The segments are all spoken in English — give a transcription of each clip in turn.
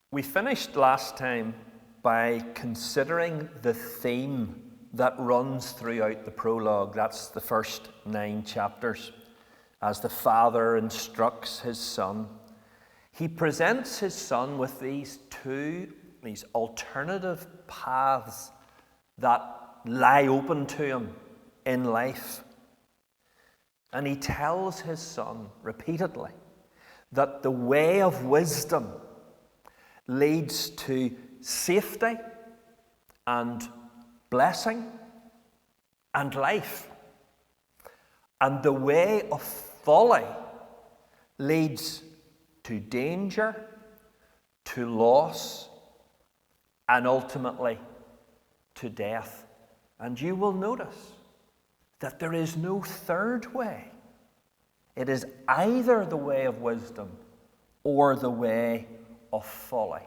We finished last time by considering the theme that runs throughout the prologue. That's the first 9 chapters. As the father instructs his son, he presents his son with these alternative paths that lie open to him in life. And he tells his son repeatedly that the way of wisdom leads to safety and blessing and life. And the way of folly leads to danger, to loss, and ultimately to death. And you will notice that there is no third way. It is either the way of wisdom or the way of folly.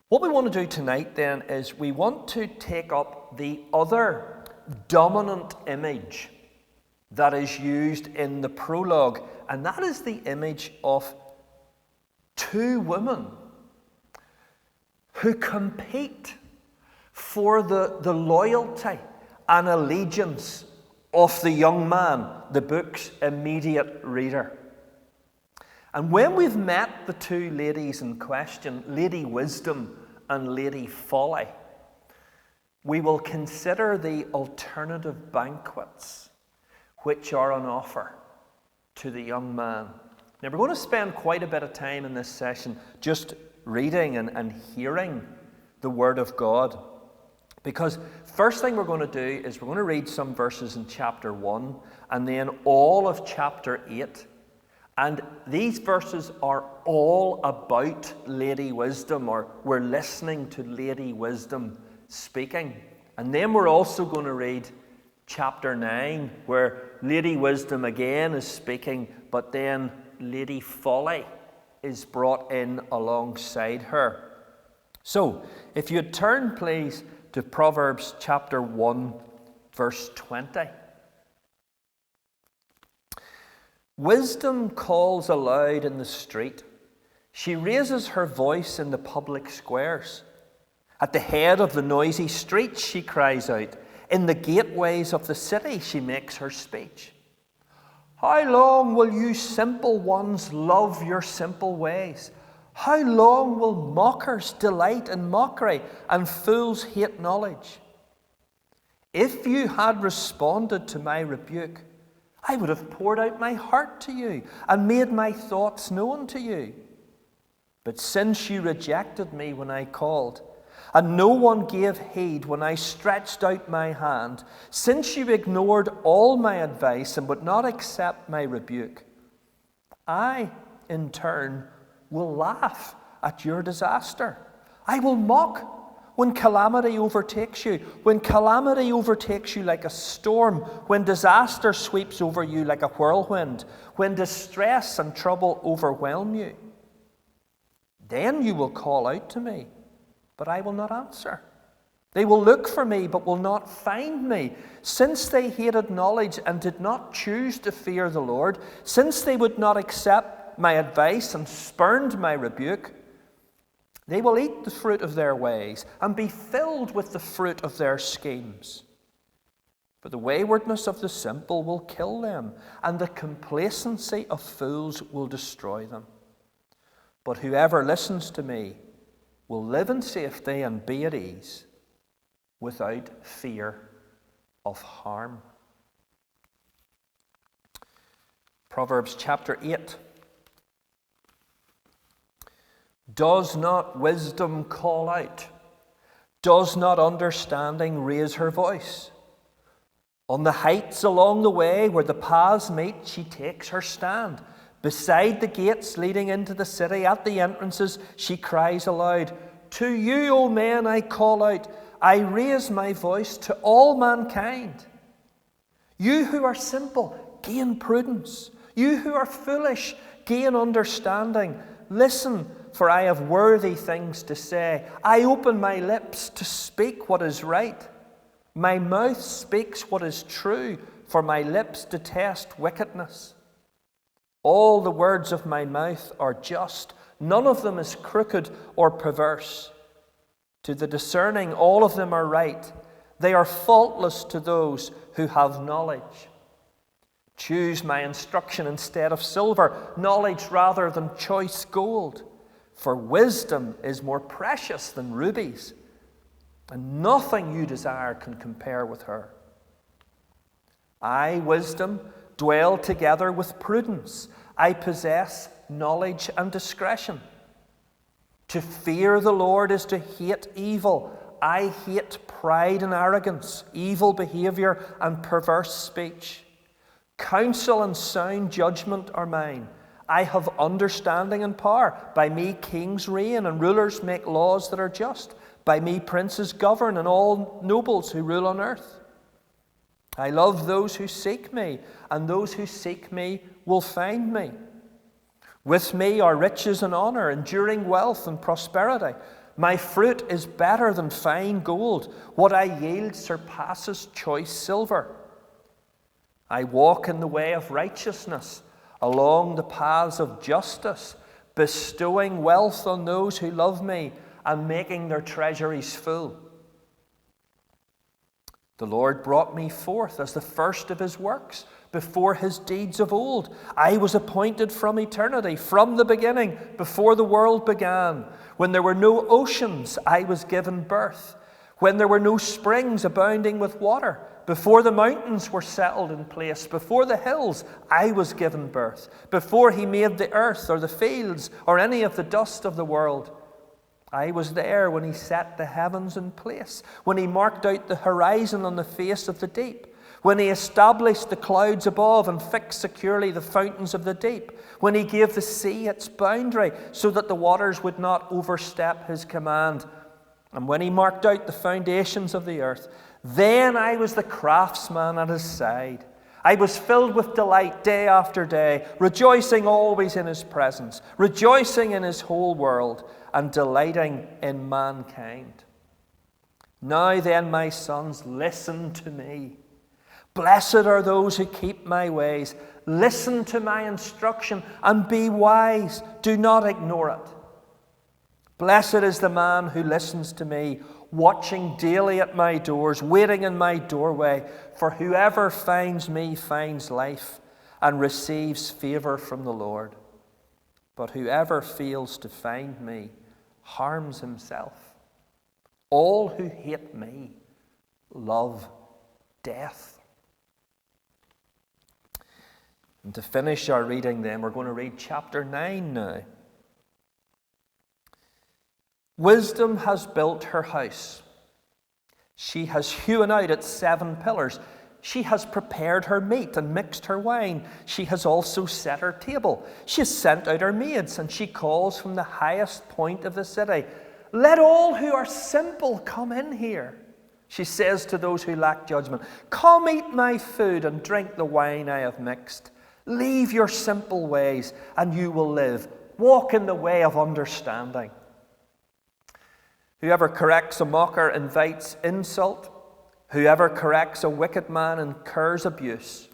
What we want to do tonight then is we want to take up the other dominant image that is used in the prologue, and that is the image of 2 women who compete for the loyalty and allegiance of the young man, the book's immediate reader. And when we've met the 2 ladies in question, Lady Wisdom and Lady Folly, we will consider the alternative banquets which are on offer to the young man. Now, we're going to spend quite a bit of time in this session just reading and hearing the Word of God. Because first thing we're going to do is we're going to read some verses in chapter 1 and then all of chapter 8. And these verses are all about Lady Wisdom, or we're listening to Lady Wisdom speaking. And then we're also going to read chapter 9, where Lady Wisdom again is speaking, but then Lady Folly is brought in alongside her. So, if you'd turn, please, to Proverbs chapter 1, verse 20. Wisdom calls aloud in the street. She raises her voice in the public squares. At the head of the noisy streets she cries out. In the gateways of the city she makes her speech. How long will you simple ones love your simple ways? How long will mockers delight in mockery and fools hate knowledge? If you had responded to my rebuke, I would have poured out my heart to you and made my thoughts known to you. But since you rejected me when I called, and no one gave heed when I stretched out my hand, since you ignored all my advice and would not accept my rebuke, I, in turn, will laugh at your disaster. I will mock when calamity overtakes you, when calamity overtakes you like a storm, when disaster sweeps over you like a whirlwind, when distress and trouble overwhelm you. Then you will call out to me, but I will not answer. They will look for me, but will not find me. Since they hated knowledge and did not choose to fear the Lord, since they would not accept my advice and spurned my rebuke, they will eat the fruit of their ways and be filled with the fruit of their schemes. For the waywardness of the simple will kill them, and the complacency of fools will destroy them. But whoever listens to me will live in safety and be at ease without fear of harm. Proverbs chapter 8. Does not wisdom call out? Does not understanding raise her voice? On the heights along the way where the paths meet, she takes her stand. Beside the gates leading into the city, at the entrances, she cries aloud, To you, O men, I call out. I raise my voice to all mankind. You who are simple, gain prudence. You who are foolish, gain understanding. Listen, for I have worthy things to say. I open my lips to speak what is right. My mouth speaks what is true, for my lips detest wickedness. All the words of my mouth are just, None of them is crooked or perverse. To the discerning, all of them are right. They are faultless to those who have knowledge. Choose my instruction instead of silver, knowledge rather than choice gold. For wisdom is more precious than rubies, and nothing you desire can compare with her. I, wisdom, dwell together with prudence. I possess knowledge and discretion. To fear the Lord is to hate evil. I hate pride and arrogance, evil behavior and perverse speech. Counsel and sound judgment are mine. I have understanding and power. By me kings reign and rulers make laws that are just. By me princes govern and all nobles who rule on earth. I love those who seek me, and those who seek me will find me. With me are riches and honor, enduring wealth and prosperity. My fruit is better than fine gold. What I yield surpasses choice silver. I walk in the way of righteousness, along the paths of justice, bestowing wealth on those who love me and making their treasuries full. The Lord brought me forth as the first of his works, before his deeds of old. I was appointed from eternity, from the beginning, before the world began. When there were no oceans, I was given birth. When there were no springs abounding with water, before the mountains were settled in place, before the hills, I was given birth. Before he made the earth or the fields or any of the dust of the world, I was there when he set the heavens in place, when he marked out the horizon on the face of the deep, when he established the clouds above and fixed securely the fountains of the deep, when he gave the sea its boundary so that the waters would not overstep his command, and when he marked out the foundations of the earth. Then I was the craftsman at his side. I was filled with delight day after day, rejoicing always in his presence, rejoicing in his whole world, and delighting in mankind. Now then, my sons, listen to me. Blessed are those who keep my ways. Listen to my instruction and be wise. Do not ignore it. Blessed is the man who listens to me, watching daily at my doors, waiting in my doorway. For whoever finds me finds life and receives favor from the Lord. But whoever fails to find me harms himself. All who hate me love death. And to finish our reading then, we're going to read chapter 9 now. Wisdom has built her house. She has hewn out its 7 pillars. She has prepared her meat and mixed her wine. She has also set her table. She has sent out her maids, and she calls from the highest point of the city. Let all who are simple come in here. She says to those who lack judgment, come eat my food and drink the wine I have mixed. Leave your simple ways, and you will live. Walk in the way of understanding. Whoever corrects a mocker invites insult. Whoever corrects a wicked man incurs abuse.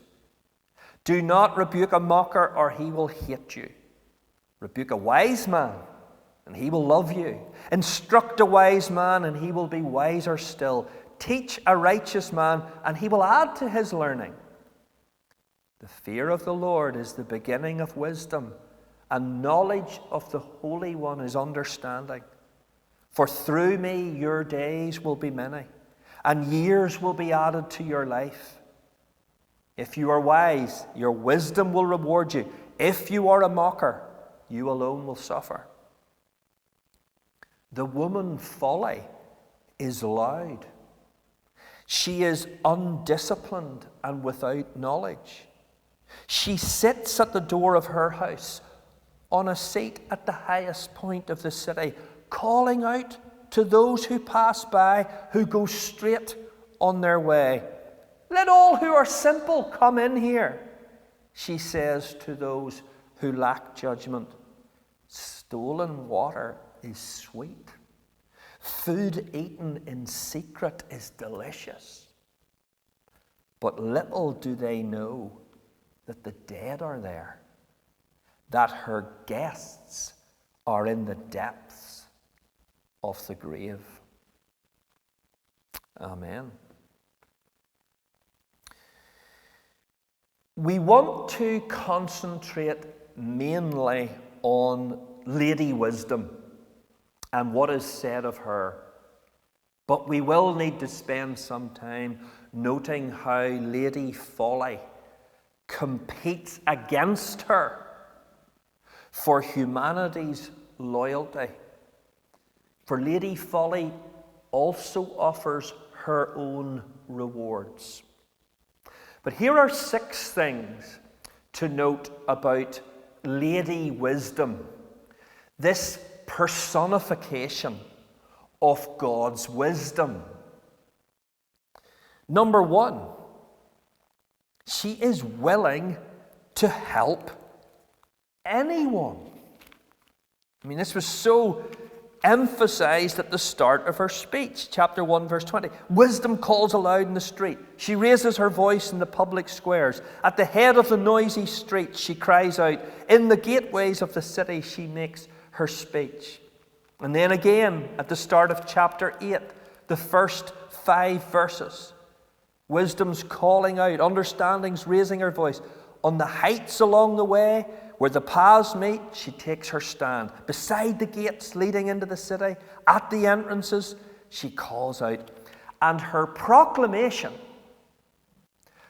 Do not rebuke a mocker, or he will hate you. Rebuke a wise man, and he will love you. Instruct a wise man, and he will be wiser still. Teach a righteous man, and he will add to his learning. The fear of the Lord is the beginning of wisdom, and knowledge of the Holy One is understanding. For through me your days will be many, and years will be added to your life. If you are wise, your wisdom will reward you. If you are a mocker, you alone will suffer. The woman folly is loud. She is undisciplined and without knowledge. She sits at the door of her house, on a seat at the highest point of the city, calling out to those who pass by, who go straight on their way. Let all who are simple come in here, she says to those who lack judgment. Stolen water is sweet. Food eaten in secret is delicious. But little do they know that the dead are there, that her guests are in the depths of the grave. Amen. We want to concentrate mainly on Lady Wisdom and what is said of her. But we will need to spend some time noting how Lady Folly competes against her for humanity's loyalty. For Lady Folly also offers her own rewards. But here are 6 things to note about Lady Wisdom, this personification of God's wisdom. Number 1, she is willing to help anyone. I mean, this was so emphasized at the start of her speech, chapter 1, verse 20. Wisdom calls aloud in the street. She raises her voice in the public squares. At the head of the noisy street, she cries out. In the gateways of the city, she makes her speech. And then again, at the start of chapter 8, the first 5 verses, wisdom's calling out, understanding's raising her voice. On the heights along the way, where the paths meet, she takes her stand. Beside the gates leading into the city, at the entrances, she calls out. And her proclamation,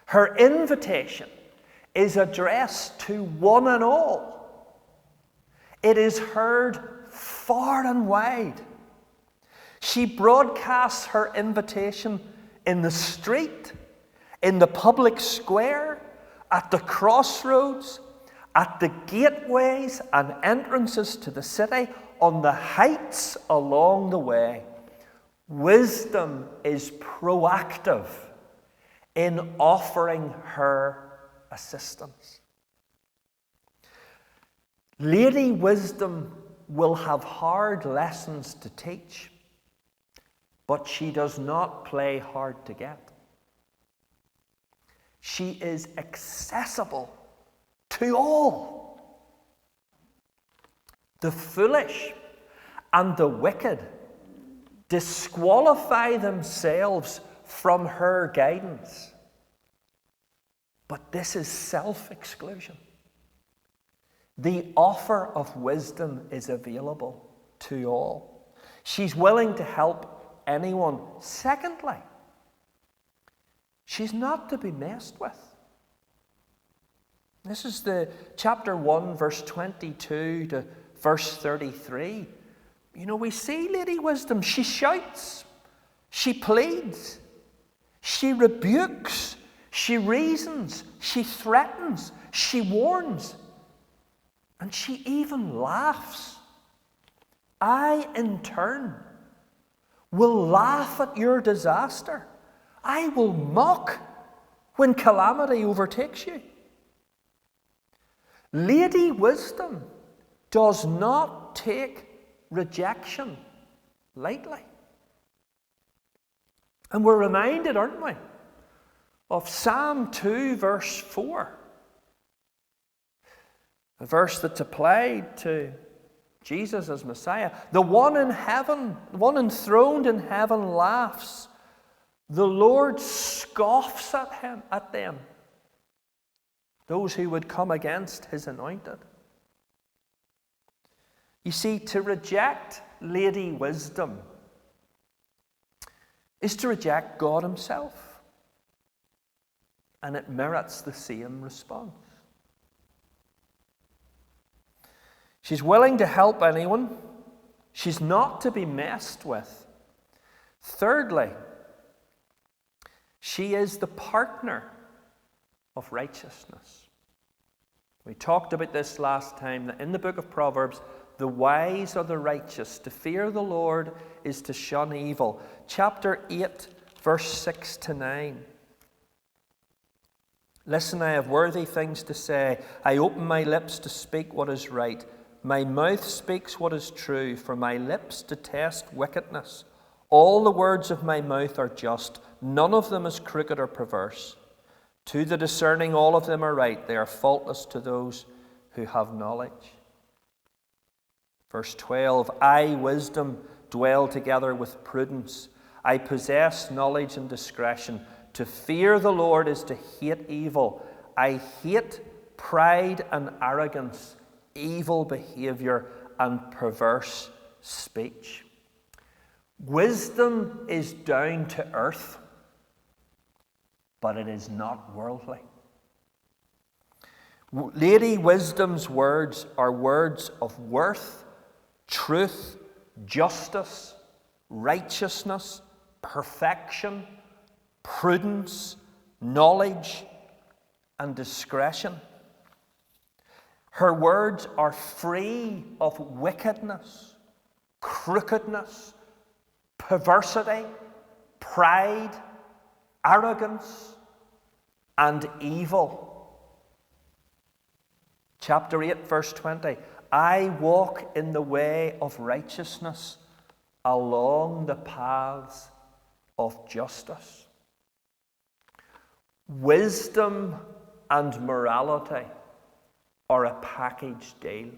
her invitation, is addressed to one and all. It is heard far and wide. She broadcasts her invitation in the street, in the public square, at the crossroads, at the gateways and entrances to the city, on the heights along the way. Wisdom is proactive in offering her assistance. Lady Wisdom will have hard lessons to teach, but she does not play hard to get. She is accessible to all. The foolish and the wicked disqualify themselves from her guidance. But this is self-exclusion. The offer of wisdom is available to all. She's willing to help anyone. Secondly, she's not to be messed with. This is the chapter 1, verse 22 to verse 33. You know, we see Lady Wisdom. She shouts. She pleads. She rebukes. She reasons. She threatens. She warns. And she even laughs. I, in turn, will laugh at your disaster. I will mock when calamity overtakes you. Lady Wisdom does not take rejection lightly. And we're reminded, aren't we, of Psalm 2, verse 4. A verse that's applied to Jesus as Messiah. The one in heaven, the one enthroned in heaven laughs. The Lord scoffs at them. Those who would come against his anointed. You see, to reject Lady Wisdom is to reject God himself. And it merits the same response. She's willing to help anyone. She's not to be messed with. Thirdly, she is the partner of righteousness. We talked about this last time, that in the book of Proverbs, the wise are the righteous. To fear the Lord is to shun evil. Chapter 8, verse 6 to 9. Listen, I have worthy things to say. I open my lips to speak what is right. My mouth speaks what is true, for my lips detest wickedness. All the words of my mouth are just. None of them is crooked or perverse. To the discerning, all of them are right. They are faultless to those who have knowledge. Verse 12, I, wisdom, dwell together with prudence. I possess knowledge and discretion. To fear the Lord is to hate evil. I hate pride and arrogance, evil behavior and perverse speech. Wisdom is down to earth, but it is not worldly. Lady Wisdom's words are words of worth, truth, justice, righteousness, perfection, prudence, knowledge, and discretion. Her words are free of wickedness, crookedness, perversity, pride, arrogance, and evil. Chapter 8, verse 20. I walk in the way of righteousness along the paths of justice. Wisdom and morality are a package deal.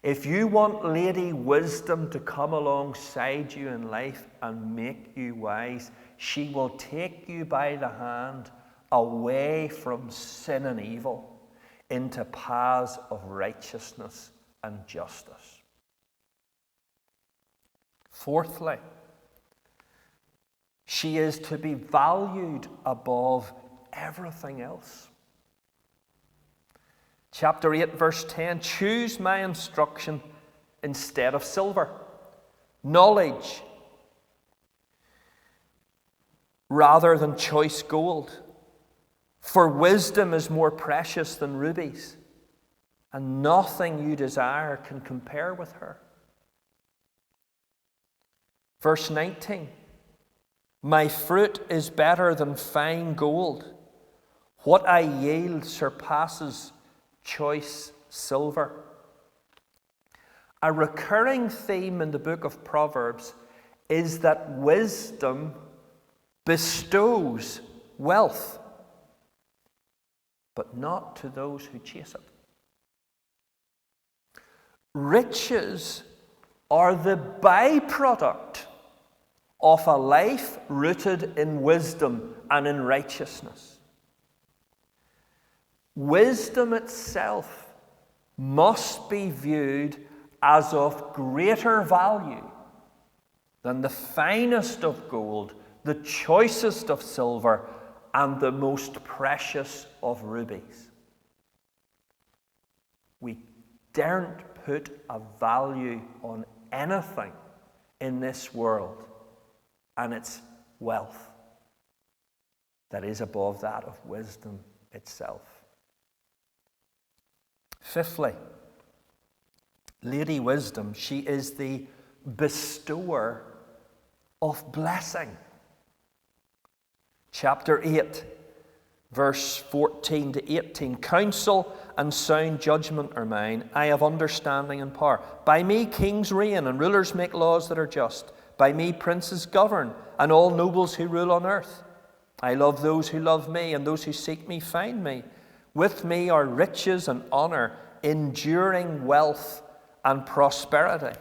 If you want Lady Wisdom to come alongside you in life and make you wise, she will take you by the hand away from sin and evil into paths of righteousness and justice. Fourthly, she is to be valued above everything else. Chapter 8, verse 10, choose my instruction instead of silver, knowledge rather than choice gold. For wisdom is more precious than rubies, and nothing you desire can compare with her. Verse 19, my fruit is better than fine gold. What I yield surpasses choice silver. A recurring theme in the book of Proverbs is that wisdom bestows wealth, but not to those who chase it. Riches are the byproduct of a life rooted in wisdom and in righteousness. Wisdom itself must be viewed as of greater value than the finest of gold, the choicest of silver, and the most precious of rubies. We daren't put a value on anything in this world and its wealth that is above that of wisdom itself. Fifthly, Lady Wisdom, she is the bestower of blessing. Chapter 8, verse 14 to 18. Counsel and sound judgment are mine. I have understanding and power. By me kings reign and rulers make laws that are just. By me princes govern and all nobles who rule on earth. I love those who love me, and those who seek me find me. With me are riches and honor, enduring wealth and prosperity.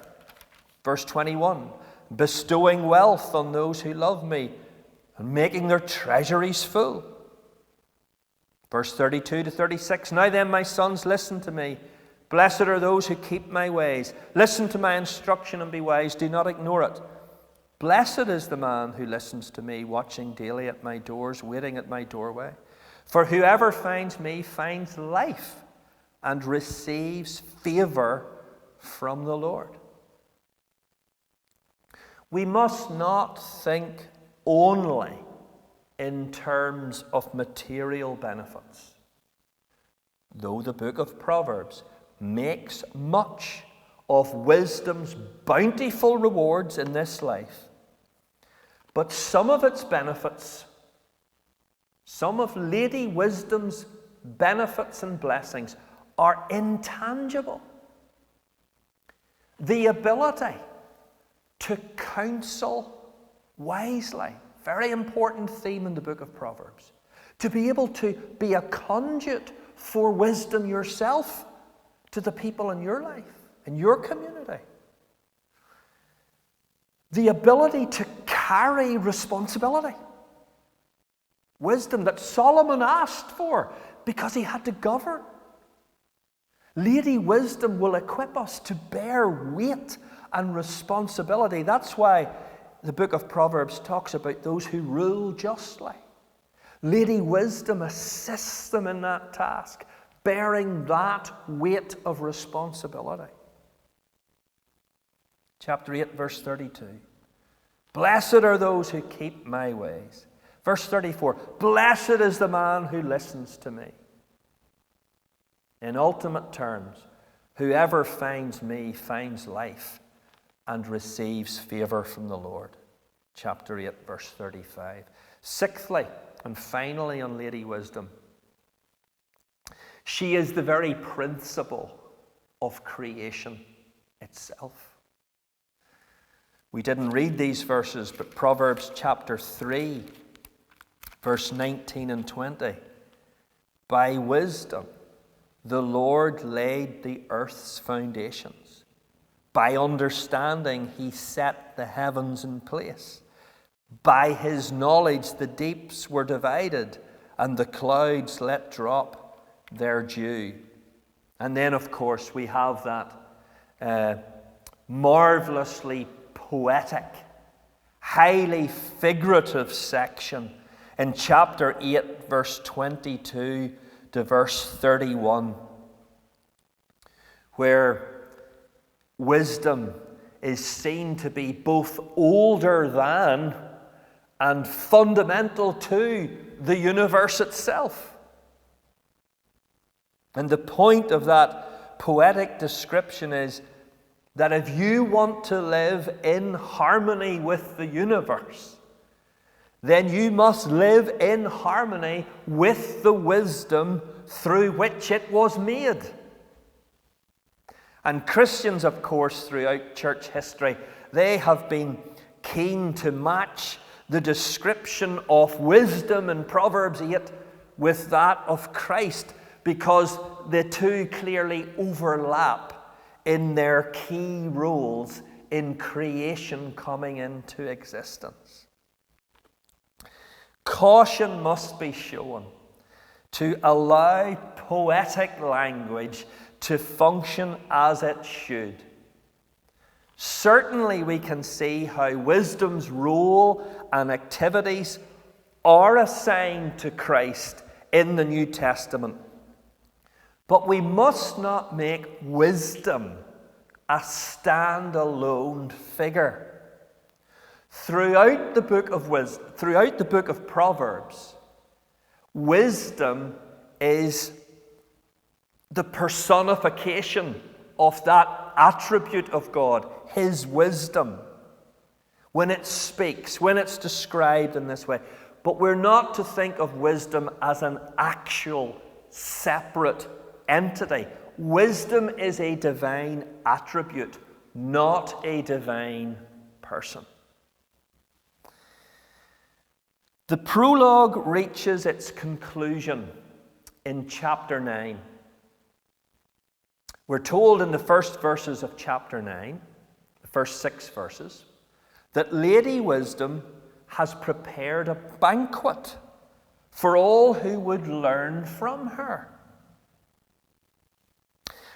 Verse 21. Bestowing wealth on those who love me, and making their treasuries full. Verse 32 to 36. Now then, my sons, listen to me. Blessed are those who keep my ways. Listen to my instruction and be wise. Do not ignore it. Blessed is the man who listens to me, watching daily at my doors, waiting at my doorway. For whoever finds me finds life and receives favor from the Lord. We must not think only in terms of material benefits. Though the book of Proverbs makes much of wisdom's bountiful rewards in this life, but some of its benefits, some of Lady Wisdom's benefits and blessings are intangible. The ability to counsel wisely, very important theme in the book of Proverbs. To be able to be a conduit for wisdom yourself to the people in your life. in your community. The ability to carry responsibility. Wisdom that Solomon asked for because he had to govern. Lady Wisdom will equip us to bear weight and responsibility. That's why the book of Proverbs talks about those who rule justly. Lady Wisdom assists them in that task, bearing that weight of responsibility. Chapter 8, verse 32. Blessed are those who keep my ways. Verse 34. Blessed is the man who listens to me. In ultimate terms, whoever finds me finds life and receives favor from the Lord. Chapter 8, verse 35. Sixthly, and finally on Lady Wisdom, she is the very principle of creation itself. We didn't read these verses, but Proverbs chapter 3, verse 19 and 20. By wisdom, the Lord laid the earth's foundations. By understanding, he set the heavens in place. By his knowledge, the deeps were divided, and the clouds let drop their dew. And then, of course, we have that marvelously poetic, highly figurative section in chapter 8, verse 22 to verse 31, where wisdom is seen to be both older than and fundamental to the universe itself. And the point of that poetic description is that if you want to live in harmony with the universe, then you must live in harmony with the wisdom through which it was made. And Christians, of course, throughout church history, they have been keen to match the description of wisdom in Proverbs 8 with that of Christ, because the two clearly overlap in their key roles in creation coming into existence. Caution must be shown to allow poetic language to function as it should. Certainly we can see how wisdom's role and activities are assigned to Christ in the New Testament. But we must not make wisdom a standalone figure. Throughout the book of Proverbs, wisdom is the personification of that attribute of God, his wisdom, when it speaks, when it's described in this way. But we're not to think of wisdom as an actual, separate entity. Wisdom is a divine attribute, not a divine person. The prologue reaches its conclusion in chapter 9. We're told in the first verses of chapter 9, the first 6 verses, that Lady Wisdom has prepared a banquet for all who would learn from her.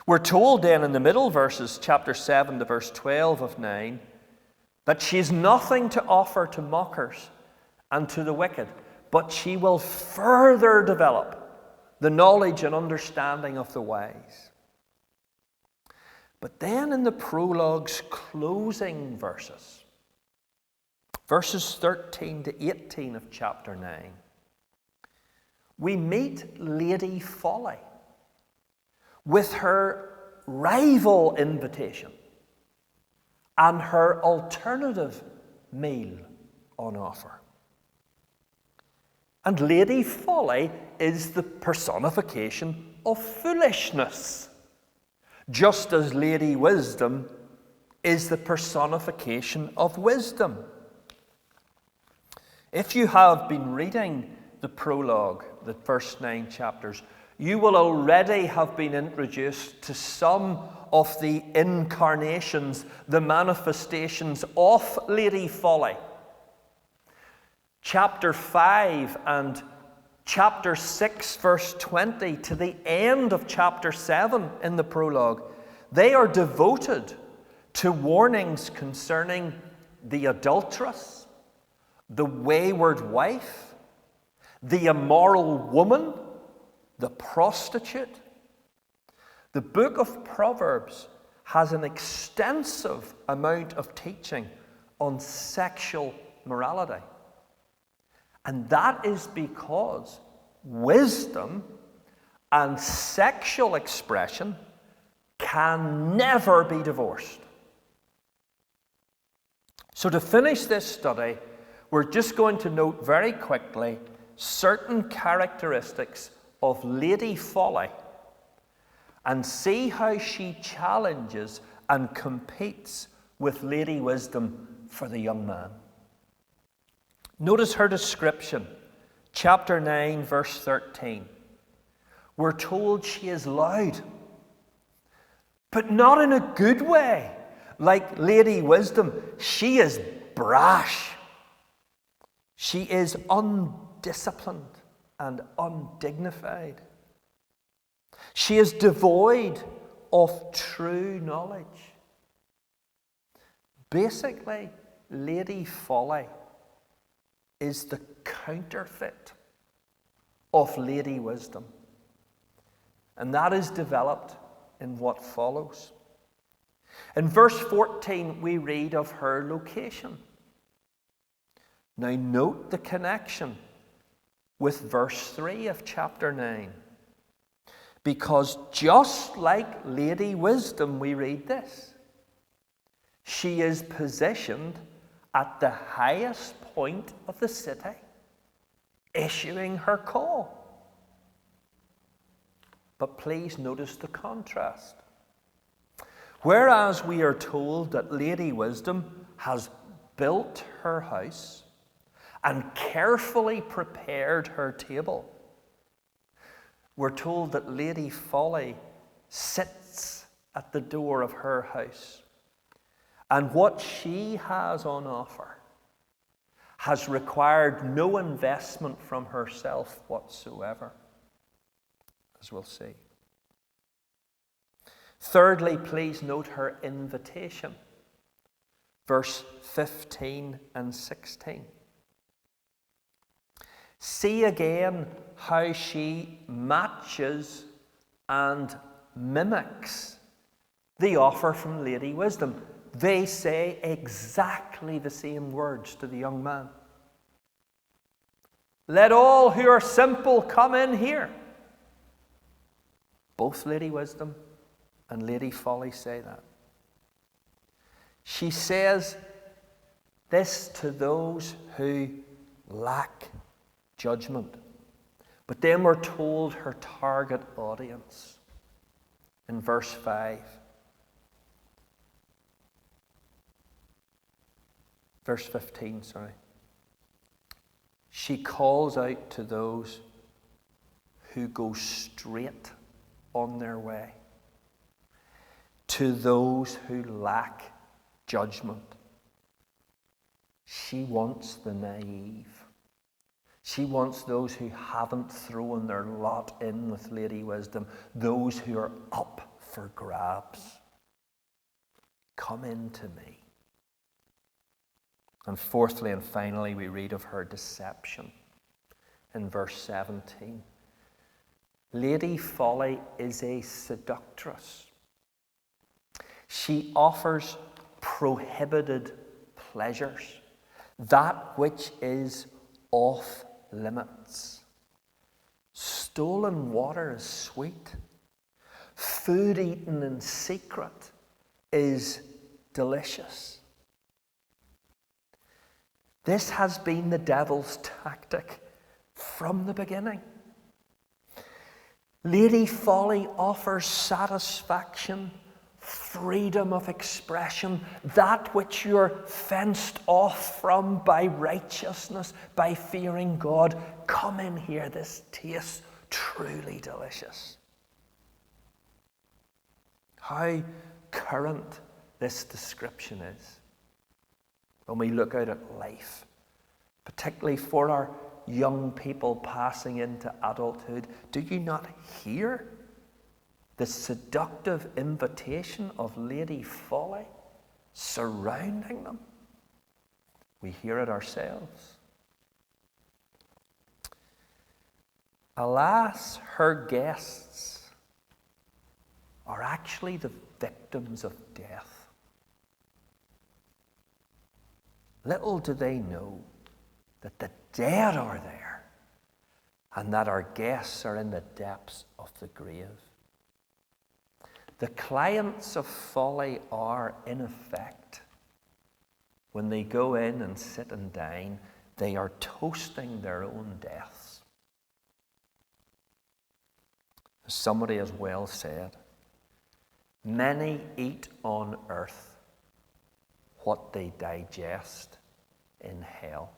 We're told then in the middle verses, chapter 7 to verse 12 of 9, that she's nothing to offer to mockers and to the wicked, but she will further develop the knowledge and understanding of the wise. But then in the prologue's closing verses, verses 13 to 18 of chapter 9, we meet Lady Folly with her rival invitation and her alternative meal on offer. And Lady Folly is the personification of foolishness, just as Lady Wisdom is the personification of wisdom. If you have been reading the prologue, the first 9 chapters, you will already have been introduced to some of the incarnations, the manifestations of Lady Folly. Chapter 5 and chapter 6, verse 20, to the end of chapter 7 in the prologue, they are devoted to warnings concerning the adulteress, the wayward wife, the immoral woman, the prostitute. The book of Proverbs has an extensive amount of teaching on sexual morality. And that is because wisdom and sexual expression can never be divorced. So to finish this study, we're just going to note very quickly certain characteristics of Lady Folly and see how she challenges and competes with Lady Wisdom for the young man. Notice her description, chapter 9, verse 13. We're told she is loud, but not in a good way. Like Lady Wisdom, she is brash. She is undisciplined and undignified. She is devoid of true knowledge. Basically, Lady Folly is the counterfeit of Lady Wisdom. And that is developed in what follows. In verse 14, we read of her location. Now note the connection with verse 3 of chapter 9. Because just like Lady Wisdom, we read this. She is positioned at the highest point of the city, issuing her call. But please notice the contrast. Whereas we are told that Lady Wisdom has built her house and carefully prepared her table, we're told that Lady Folly sits at the door of her house. And what she has on offer has required no investment from herself whatsoever, as we'll see. Thirdly, please note her invitation. Verse 15 and 16. See again how she matches and mimics the offer from Lady Wisdom. They say exactly the same words to the young man. Let all who are simple come in here. Both Lady Wisdom and Lady Folly say that. She says this to those who lack judgment. But then we're told her target audience in verse 5. Verse 15, sorry. She calls out to those who go straight on their way, to those who lack judgment. She wants the naive. She wants those who haven't thrown their lot in with Lady Wisdom, those who are up for grabs. Come in to me. And fourthly and finally, we read of her deception in verse 17. Lady Folly is a seductress. She offers prohibited pleasures, that which is off limits. Stolen water is sweet. Food eaten in secret is delicious. This has been the devil's tactic from the beginning. Lady Folly offers satisfaction, freedom of expression, that which you're fenced off from by righteousness, by fearing God. Come in here, this tastes truly delicious. how current this description is when we look out at life, particularly for our young people passing into adulthood. Do you not hear the seductive invitation of Lady Folly surrounding them? We hear it ourselves. Alas, her guests are actually the victims of death. Little do they know that the dead are there and that our guests are in the depths of the grave. The clients of folly are, in effect, when they go in and sit and dine, they are toasting their own deaths. As somebody has well said, many eat on earth what they digest in hell.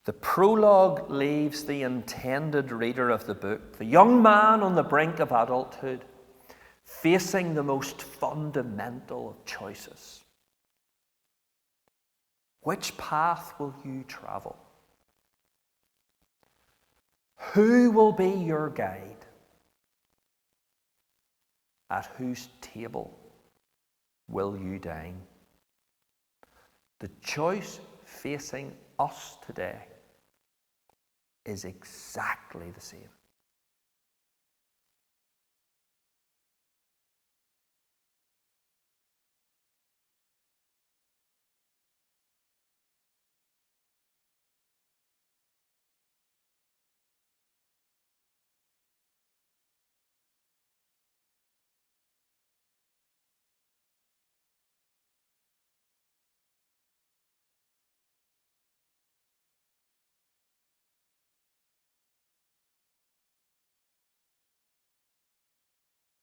The prologue leaves the intended reader of the book, the young man on the brink of adulthood, facing the most fundamental of choices. Which path will you travel? Who will be your guide? At whose table will you dine? The choice facing us today is exactly the same.